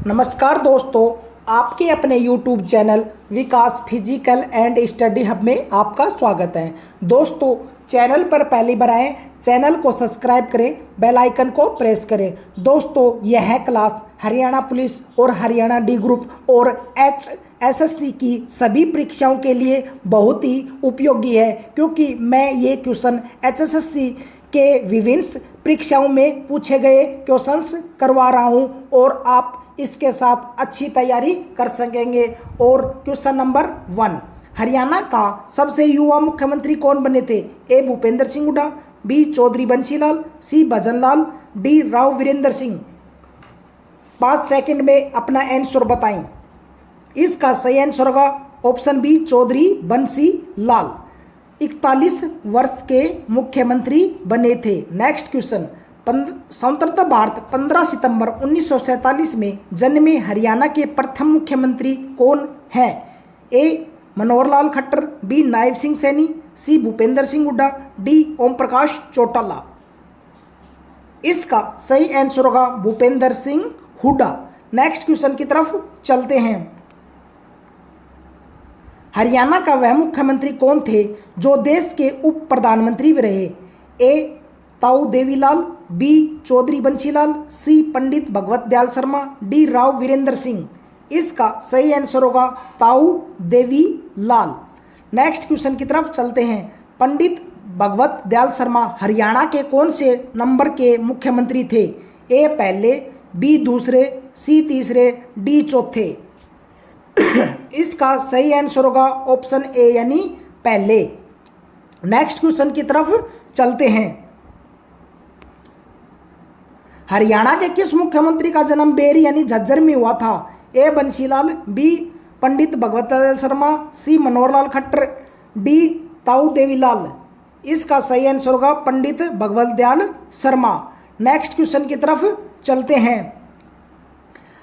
नमस्कार दोस्तों, आपके अपने YouTube channel Vikas physical and study hub में आपका स्वागत है। दोस्तों, चैनल पर पहली बार आए, चैनल को सब्सक्राइब करें, बेल आइकन को प्रेस करें। दोस्तों, यह क्लास हरियाणा पुलिस और हरियाणा डी ग्रुप और HSSC की सभी परीक्षाओं के लिए बहुत ही उपयोगी है, क्योंकि मैं ये क्वेश्चन HSSC के विभिन्न परीक्षाओं में पूछे गए क्वेश्चंस करवा रहा हूं और आप इसके साथ अच्छी तैयारी कर सकेंगे। और क्वेश्चन नंबर 1, हरियाणा का सबसे युवा मुख्यमंत्री कौन बने थे? A Bhupendra Singh Hooda, B Chaudhary Banshilal, C Bhajanlal, D Rao Virendra Singh. 5 second में अपना आंसर बताएं। इसका सही आंसर होगा ऑप्शन बी, चौधरी बंशीलाल। 41 वर्ष के मुख्यमंत्री बने थे। नेक्स्ट क्वेश्चन, स्वतंत्र भारत 15 सितंबर 1947 में जन्मे हरियाणा के प्रथम मुख्यमंत्री कौन है? ए मनोहर लाल खट्टर, बी नायब सिंह सैनी, सी भूपेंद्र सिंह हुड्डा, डी ओम प्रकाश चौटाला। इसका सही आंसर होगा भूपेंद्र सिंह हुड्डा। नेक्स्ट क्वेश्चन की तरफ चलते हैं। हरियाणा का वह मुख्यमंत्री कौन थे जो देश के उप प्रधानमंत्री भी रहे? ए ताऊ देवीलाल, बी चौधरी बंशीलाल, सी पंडित भगवत दयाल शर्मा, डी राव वीरेंद्र सिंह। इसका सही आंसर होगा ताऊ देवीलाल। नेक्स्ट क्वेश्चन की तरफ चलते हैं। पंडित भगवत दयाल शर्मा हरियाणा के कौन से नंबर के मुख्यमंत्री थे? ए पहले, बी दूसरे, सी तीसरे, डी चौथे। इसका सही आंसर होगा ऑप्शन ए यानी पहले। नेक्स्ट क्वेश्चन की तरफ चलते हैं। हरियाणा के किस मुख्यमंत्री का जन्म बेरी यानी झज्जर में हुआ था? ए बंशीलाल, बी पंडित भगवत दयाल शर्मा, सी मनोहर लाल खट्टर, डी ताऊ देवीलाल। इसका सही आंसर होगा पंडित भगवत दयाल शर्मा। नेक्स्ट क्वेश्चन की तरफ चलते हैं।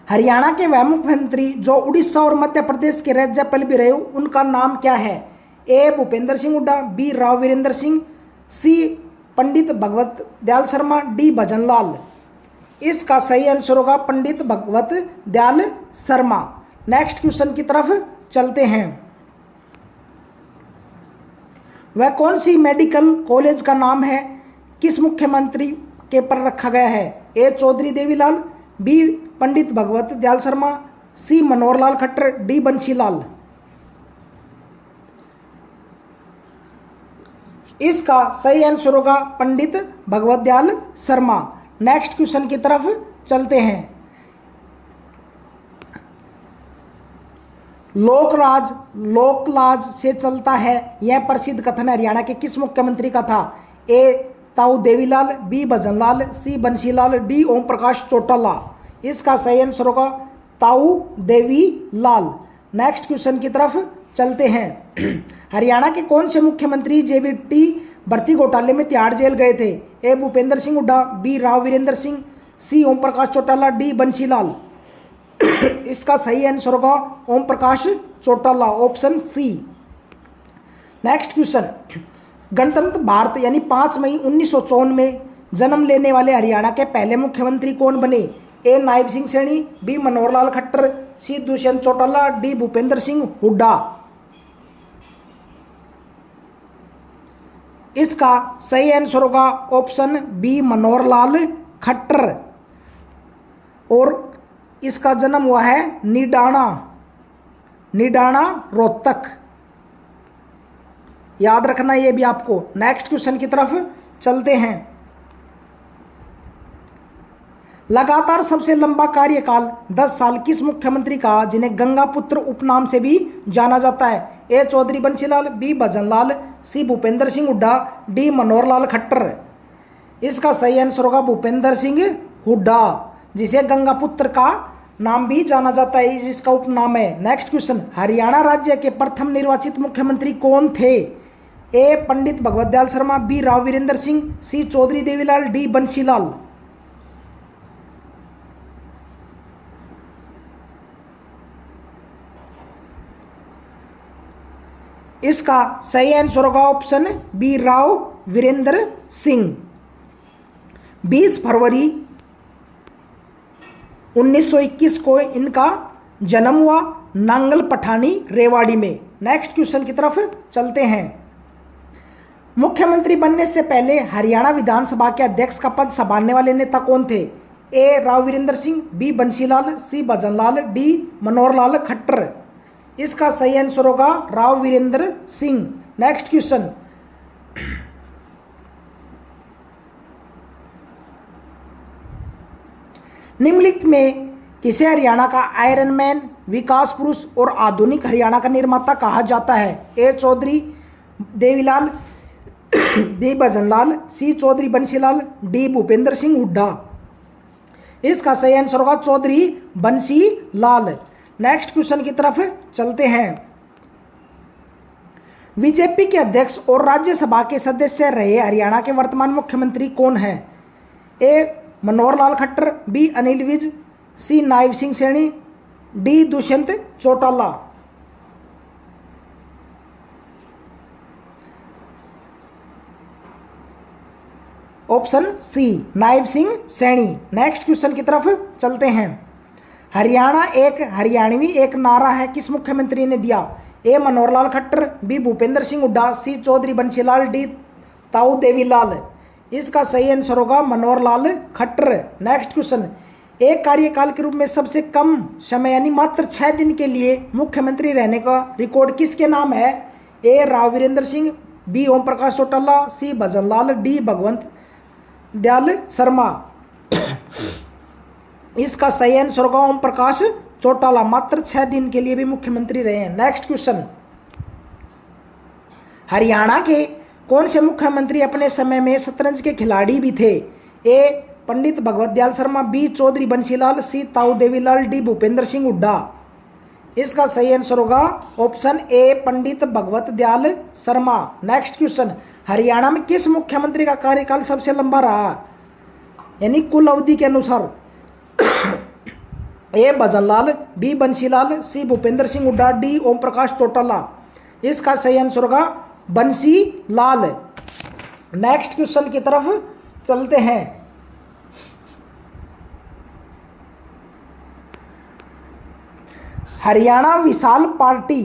हरियाणा के वह मुख्यमंत्री जो उड़ीसा और मध्य प्रदेश के राज्यपाल भी रहे, उनका नाम क्या है? ए भूपेंद्र सिंह हुड्डा, बी राव वीरेंद्र सिंह, सी पंडित भगवत दयाल शर्मा, डी भजनलाल। इसका सही आंसर होगा पंडित भगवत दयाल शर्मा। नेक्स्ट क्वेश्चन की तरफ चलते हैं। वह कौन सी मेडिकल कॉलेज का नाम है किस मुख्यमंत्री के पर रखा गया है? ए चौधरी देवीलाल, बी पंडित भगवत दयाल शर्मा, सी मनोहर लाल खट्टर, डी बंशीलाल। इसका सही आंसर होगा पंडित भगवत दयाल शर्मा। नेक्स्ट क्वेश्चन की तरफ चलते हैं। लोकराज लोकलाज से चलता है, यह प्रसिद्ध कथन हरियाणा के किस मुख्यमंत्री का था? ए ताऊ देवीलाल, बी भजनलाल, सी बंशीलाल, डी ओम प्रकाश चौटाला। इसका सही आंसर होगा ताऊ देवीलाल। नेक्स्ट क्वेश्चन की तरफ चलते हैं। हरियाणा के कौन से मुख्यमंत्री JBT भर्ती घोटाले में तिहाड़ जेल गए थे? A Bhupendra Singh Hooda, B Rao Virendra Singh, C Om Prakash Chautala, D Banshilal. इसका सही आंसर होगा Om Prakash Chautala, option C. Next question, गणतंत्र भारत यानी 5 मई 1954 में जन्म लेने वाले हरियाणा के पहले मुख्यमंत्री कौन बने? ए नायब सिंह सैनी, बी मनोहर लाल खट्टर, सी दुष्यंत चौटाला, डी भूपेंद्र सिंह हुड्डा। इसका सही आंसर होगा ऑप्शन बी मनोहर लाल खट्टर। और इसका जन्म हुआ है निडाना रोहतक। याद रखना ये भी आपको। नेक्स्ट क्वेश्चन की तरफ चलते हैं। लगातार सबसे लंबा कार्यकाल 10 साल किस मुख्यमंत्री का, जिन्हें गंगा पुत्र उपनाम से भी जाना जाता है? ए Chaudhary Banshilal, B Bhajanlal, C Bhupendra Singh Hooda, D Manohar Lal Khattar. इसका सही आंसर होगा भूपेंद्र सिंह हुड्डा, जिसे गंगा पुत्र का नाम भी जाना जाता है, जिसका उपनाम है। नेक्स्ट क्वेश्चन, हरियाणा राज्य के प्रथम निर्वाचित मुख्यमंत्री कौन थे? A Pandit Bhagwat Dayal Sharma, B Rao Virendra Singh, C Chaudhary Devilal, D Banshilal. इसका सही आंसर होगा ऑप्शन बी राव वीरेंद्र सिंह। 20 फरवरी 1921 को इनका जन्म हुआ नांगल पठानी रेवाड़ी में। नेक्स्ट क्वेश्चन की तरफ चलते हैं। मुख्यमंत्री बनने से पहले हरियाणा विधानसभा के अध्यक्ष का पद संभालने वाले नेता कौन थे? A Rao Virendra Singh, B Bansilal, C Bhajanlal, D Manohar Lal Khattar. इसका सही आंसर होगा राव वीरेंद्र सिंह। Next question. निम्नलिखित में किसे हरियाणा का आयरन मैन, विकास पुरुष और आधुनिक हरियाणा का निर्माता कहा जाता है? ए चौधरी देवीलाल, बी भजनलाल, सी चौधरी बंसीलाल, डी भूपेंद्र सिंह हुड्डा। इसका सही आंसर होगा चौधरी बंसीलाल। नेक्स्ट क्वेश्चन की तरफ चलते हैं। बीजेपी के अध्यक्ष और राज्यसभा के सदस्य रहे हरियाणा के वर्तमान मुख्यमंत्री कौन हैं? A Manohar Lal Khattar, B Anil Vij, C Nayab Singh Saini, D Dushyant Chautala. Option C Nayab Singh Saini. Next question की तरफ चलते हैं। हरियाणा एक हरियाणवी एक नारा है किस मुख्यमंत्री ने दिया? A Manohar Lal Khattar, B Bhupendra Singh Hooda, C Chaudhary Bansilal, D Tau Devilal. इसका सही आंसर होगा मनोहर लाल खट्टर। Next question. एक कार्यकाल के रूप में सबसे कम समय यानी मात्र 6 दिन के लिए मुख्यमंत्री रहने का रिकॉर्ड किसके नाम है? ए राव वीरेंद्र सिंह, बी ओम प्रकाश चौटाला, सी भजनलाल, डी भगवंत दयाल शर्मा। इसका सही आंसर होगा ओम प्रकाश चौटाला। मात्र 6 दिन के लिए भी मुख्यमंत्री रहे हैं। Next question. हरियाणा के कौन से मुख्यमंत्री अपने समय में शतरंज के खिलाड़ी भी थे? A Pandit Bhagwat Dayal Sharma, B Chaudhary Bansilal, C Tau Devilal, D Bhupendra Singh Hooda. इसका सही आंसर होगा option A Pandit Bhagwat Dayal Sharma. Next question. Haryana में किस मुख्यमंत्री का कार्यकाल सबसे लंबा रहा यानी कुल अवधि के अनुसार? ए भजनलाल, बी बंसीलाल, सी भूपेंद्र सिंह हुड्डा, डी ओम प्रकाश चौटाला। इसका सही आंसर होगा बंसीलाल। नेक्स्ट क्वेश्चन की तरफ चलते हैं। हरियाणा विशाल पार्टी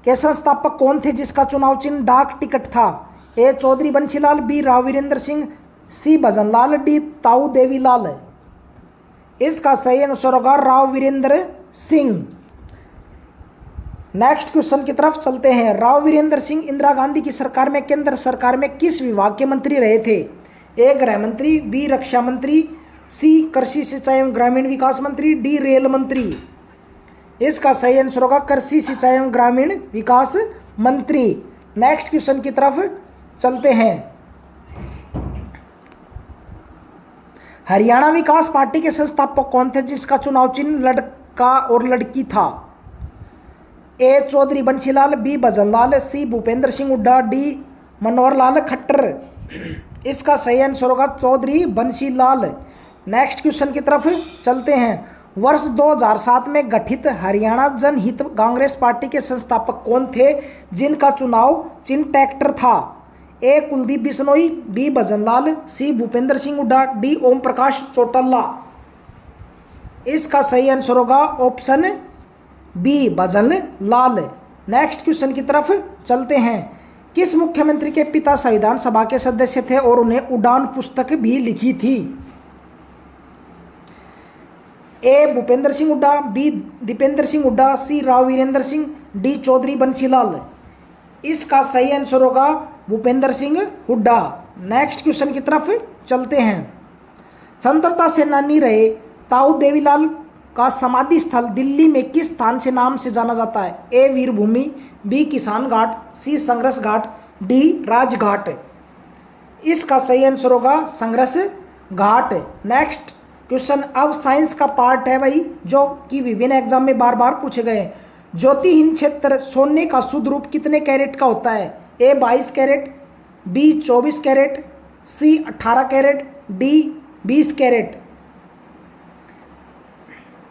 के संस्थापक कौन थे जिसका चुनाव चिन्ह डाक टिकट था? ए चौधरी बंसीलाल, बी राव वीरेंद्र सिंह, सी भजनलाल, डी ताऊ देवीलाल। इसका सही आंसर होगा राव वीरेंद्र सिंह। नेक्स्ट क्वेश्चन की तरफ चलते हैं। राव वीरेंद्र सिंह इंदिरा गांधी की सरकार में केंद्र सरकार में किस विभाग के मंत्री रहे थे? ए गृह मंत्री, बी रक्षा मंत्री, सी कृषि सिंचाई एवं ग्रामीण विकास मंत्री, डी रेल मंत्री। इसका सही आंसर होगा कृषि सिंचाई एवं ग्रामीण विकास मंत्री। नेक्स्ट क्वेश्चन की तरफ चलते हैं। हरियाणा विकास पार्टी के संस्थापक कौन थे जिसका चुनाव चिन्ह लड़का और लड़की था? ए Chaudhary Bansilal, B Bhajanlal, C Bhupendra Singh Hooda, D Manohar Lal Khattar. इसका सही आंसर होगा चौधरी बंसीलाल। नेक्स्ट क्वेश्चन की तरफ चलते हैं। वर्ष 2007 में गठित हरियाणा जनहित कांग्रेस पार्टी के संस्थापक कौन थे जिनका चुनाव चिन्ह ट्रैक्टर था? A Kuldeep Bishnoi, B Bhajanlal, C Bhupendra Singh Hooda, D Om Prakash Chautala. इसका सही आंसर होगा option B Bhajanlal. Next question की तरफ चलते हैं। किस मुख्यमंत्री के पिता संविधान सभा के सदस्य थे और उन्हें उड़ान पुस्तक भी लिखी थी? ए भूपेंद्र सिंह हुड्डा, बी दीपेंद्र सिंह हुड्डा, सी राव वीरेंद्र सिंह, डी चौधरी बंसीलाल। इसका सही आंसर होगा भूपेंद्र सिंह हुड्डा। नेक्स्ट क्वेश्चन की तरफ चलते हैं। स्वतंत्रता सेनानी रहे ताऊ देवीलाल का समाधि स्थल दिल्ली में किस स्थान से नाम से जाना जाता है? ए वीरभूमि, बी किसान घाट, सी संघर्ष घाट, डी राजघाट। इसका सही आंसर होगा संघर्ष घाट। नेक्स्ट क्वेश्चन अब साइंस का पार्ट है भाई जो कि विभिन्न एग्जाम में बार बार पूछे गए हैं। ज्योतिहीन क्षेत्र सोने का शुद्ध रूप कितने कैरेट का होता है? ए 22 कैरेट, बी 24 कैरेट, सी 18 कैरेट, डी 20 कैरेट।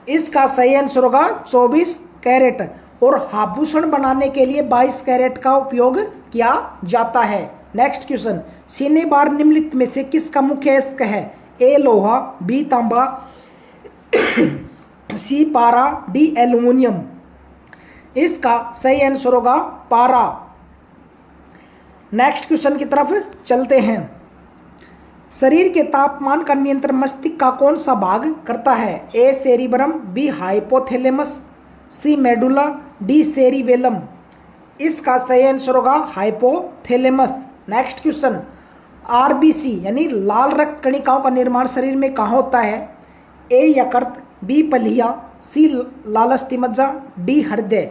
इसका सही आंसर होगा 24 कैरेट। और आभूषण बनाने के लिए 22 कैरेट का उपयोग किया जाता है। Next question. सीने बार निम्नलिखित में से किसका मुख्य अयस्क है? ए लोहा, बी तांबा, सी पारा, डी एल्यूमिनियम। इसका सही आंसर होगा पारा। नेक्स्ट क्वेश्चन की तरफ चलते हैं। शरीर के तापमान का नियंत्रण मस्तिष्क का कौन सा भाग करता है? ए सेरिब्रम, बी हाइपोथैलेमस, सी मेडुला, डी सेरिबेलम। इसका सही आंसर होगा हाइपोथैलेमस। नेक्स्ट क्वेश्चन, आरबीसी यानी लाल रक्त कणिकाओं का निर्माण शरीर में कहाँ होता है? ए यकृत, बी पलिया, सी लाल अस्थि मज्जा, डी हृदय।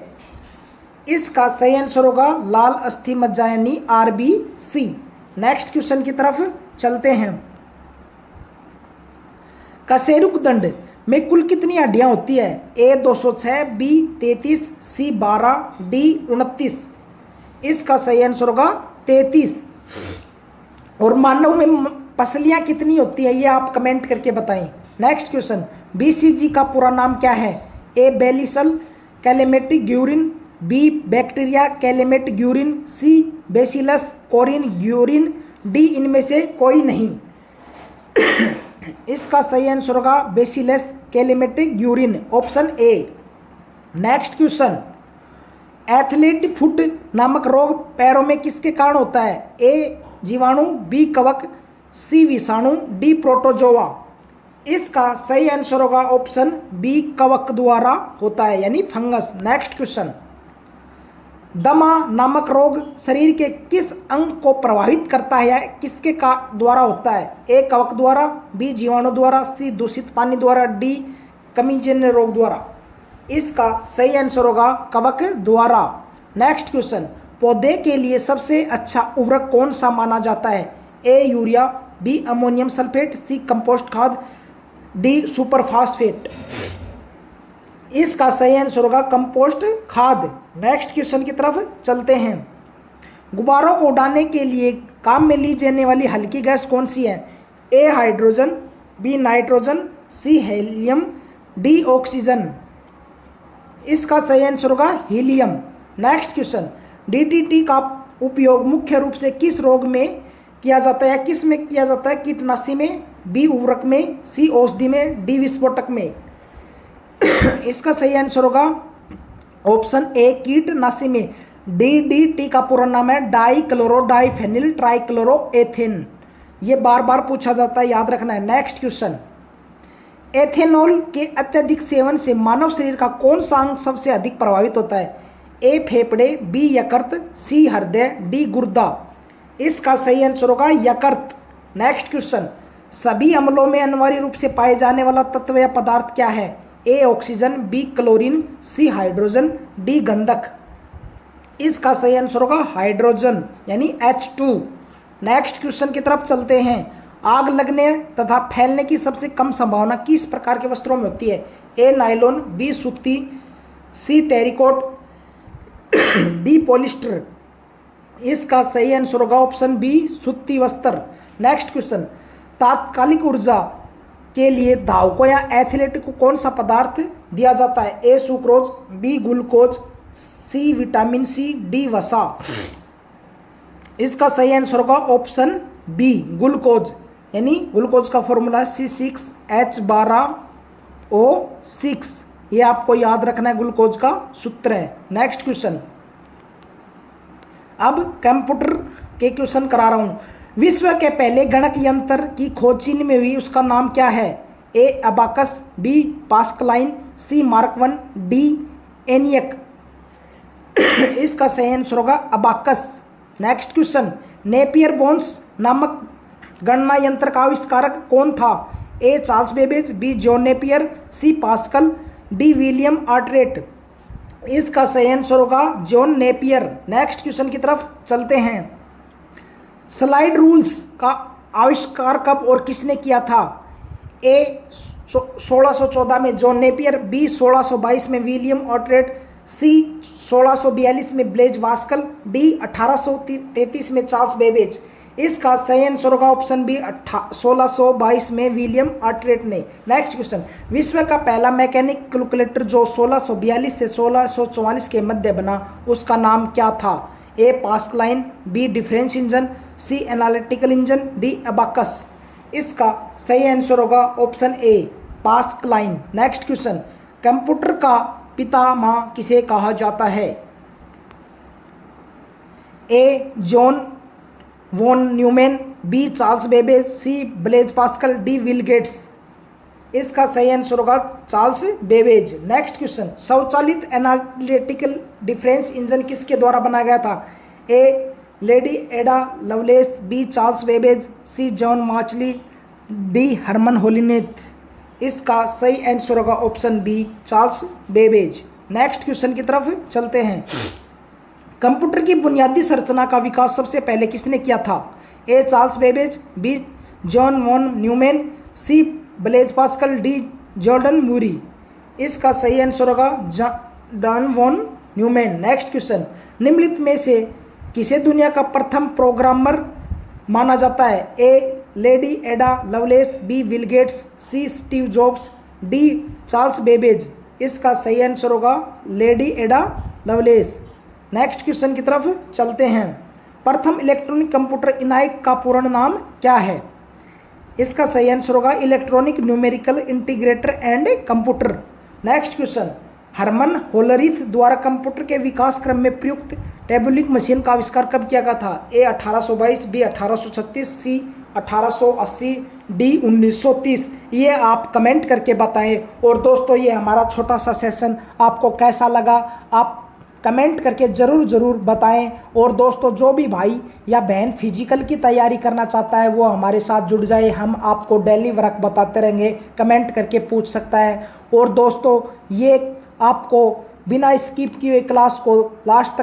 इसका सही आंसर होगा लाल अस्थि मज्जा यानी आरबीसी। नेक्स्ट क्वेश्चन की तरफ चलते हैं। कशेरुक दंड में कुल कितनी हड्डियां होती है? ए 206, बी 33, सी 12, डी 29। इसका सही आंसर होगा 33। और मानव में पसलियां कितनी होती है ये आप कमेंट करके बताएं। नेक्स्ट क्वेश्चन, बीसीजी का पूरा नाम क्या है? A bacillus Calmette Guerin, B bacteria Calmette Guerin, C bacillus Corin Guerin, D इनमें से कोई नहीं। इसका सही आंसर होगा bacillus Calmette Guerin, option A. Next question, athlete foot नामक रोग पैरों में किसके कारण होता है? ए जीवाणु, बी कवक, सी विषाणु, डी प्रोटोजोआ। इसका सही आंसर होगा ऑप्शन बी कवक द्वारा होता है यानी फंगस। नेक्स्ट क्वेश्चन, दमा नामक रोग शरीर के किस अंग को प्रभावित करता है या किसके का द्वारा होता है? ए कवक द्वारा, बी जीवाणु द्वारा, सी दूषित पानी द्वारा, डी कमीजन्य रोग द्वारा। इसका सही आंसर होगा कवक द्वारा। नेक्स्ट क्वेश्चन, पौधे के लिए सबसे अच्छा उर्वरक कौन सा माना जाता है? A urea, B ammonium sulphate, C compost खाद, डी सुपर फास्फेट। इसका सही आंसर होगा कंपोस्ट खाद। नेक्स्ट क्वेश्चन की तरफ चलते हैं। गुब्बारों को उड़ाने के लिए काम में ली जाने वाली हल्की गैस कौन सी है? ए हाइड्रोजन, बी नाइट्रोजन, सी हेलियम, डी ऑक्सीजन। इसका सही आंसर होगा हीलियम। नेक्स्ट क्वेश्चन, डीडीटी का उपयोग मुख्य रूप से किस रोग में किया जाता है? किस में किया जाता है? कीटनाशी में, बी उर्वरक में, सी औषधि में, डी विस्फोटक में। इसका सही आंसर होगा ऑप्शन ए कीटनाशी में। डीडीटी का पूरा नाम है डाइक्लोरो डाइफेनिल ट्राइक्लोरोएथेन। ये बार बार पूछा जाता है, याद रखना है। नेक्स्ट क्वेश्चन, एथेनॉल के अत्यधिक सेवन से मानव शरीर का कौन सा अंग सबसे अधिक प्रभावित होता है? ए फेफड़े, बी यकृत, सी हृदय, डी गुर्दा। इसका सही आंसर होगा यकृत। नेक्स्ट क्वेश्चन, सभी अम्लों में अनिवार्य रूप से पाए जाने वाला तत्व या पदार्थ क्या है? A oxygen, B chlorine, C hydrogen, D गंधक। इसका सही आंसर होगा हाइड्रोजन यानी H2। नेक्स्ट क्वेश्चन की तरफ चलते हैं। आग लगने तथा फैलने की सबसे कम संभावना किस प्रकार के वस्त्रों में होती है? ए नायलॉन, बी सूती, सी टेरिकोट, डी पॉलिस्टर। इसका सही आंसर होगा ऑप्शन बी सूती वस्त्र। नेक्स्ट क्वेश्चन, तात्कालिक ऊर्जा के लिए धावकों या एथलीट को कौन सा पदार्थ दिया जाता है? A sucrose, B glucose, C vitamin C, D वसा। इसका सही आंसर होगा ऑप्शन बी ग्लूकोज यानी ग्लूकोज का फॉर्मूला C6H12O6। ये आपको याद रखना है, ग्लूकोज का सूत्र है। नेक्स्ट क्वेश्चन, अब कंप्यूटर के क्वेश्चन करा रहा हूं। विश्व के पहले गणक यंत्र की खोज चीन में हुई, उसका नाम क्या है? A abacus, B Pascaline, C Mark 1, D ENIAC. इसका सही आंसर होगा abacus. Next question, Napier bones नामक गणना यंत्र का आविष्कारक कौन था? A Charles Babbage, B John Napier, C Pascal, D William Oughtred. इसका सही आंसर होगा जॉन नेपियर। नेक्स्ट क्वेश्चन की तरफ चलते हैं। स्लाइड रूल्स का आविष्कार कब और किसने किया था? ए 1614 में जॉन नेपियर, बी 1622 में विलियम आर्टरेट, सी 1642 में ब्लेज वास्कल, डी 1833 में चार्ल्स बेबेज। इसका सही आंसर होगा ऑप्शन बी 1622 में विलियम आर्टरेट ने। नेक्स्ट क्वेश्चन, विश्व का पहला मैकेनिक कैलकुलेटर जो 1642 से 1644 के मध्य बना, उसका नाम क्या था? A Pascaline, B difference engine, C analytical engine, D abacus. इसका सही आंसर होगा option A Pascaline. Next question, computer का पितामह किसे कहा जाता है? A John von Neumann, B Charles Babbage, C Blaise Pascal, D Bill Gates. इसका सही आंसर होगा चार्ल्स बेबेज। नेक्स्ट क्वेश्चन, स्वचालित एनालिटिकल डिफरेंस इंजन किसके द्वारा बनाया गया था? A Lady Ada Lovelace, B Charles Babbage, C John मार्चली, D Herman Hollerith. इसका सही आंसर होगा option B Charles Babbage. Next question की तरफ चलते हैं। कंप्यूटर की बुनियादी संरचना का विकास सबसे पहले किसने किया था? A Charles Babbage, B John von Neumann, C Blaise Pascal, D Jordan Moore. इसका सही आंसर होगा John von Neumann. Next question, निम्नलिखित में से किसे दुनिया का प्रथम प्रोग्रामर माना जाता है? A Lady Ada Lovelace, B Bill Gates, C Steve Jobs, D Charles Babbage. इसका सही आंसर होगा lady Ada loveless. Next question की तरफ चलते हैं। प्रथम इलेक्ट्रॉनिक कंप्यूटर इनाइक का पूर्ण नाम क्या है? इसका सही आंसर होगा electronic numerical integrator and computer. Next question, Herman Hollerith द्वारा कंप्यूटर के विकास क्रम में प्रयुक्त टैबुलिक मशीन का आविष्कार कब किया गया था? ए 1822, बी 1836, सी 1880, डी 1930। ये आप कमेंट करके बताएं। और दोस्तों, ये हमारा छोटा सा सेशन आपको कैसा लगा आप कमेंट करके ज़रूर बताएं। और दोस्तों, जो भी भाई या बहन फिजिकल की तैयारी करना चाहता है वो हमारे साथ जुड़ जाए। हम आपको डेली वर्क बताते रहेंगे, कमेंट करके पूछ सकता है। और दोस्तों, ये आपको बिना स्किप किए क्लास को लास्ट तक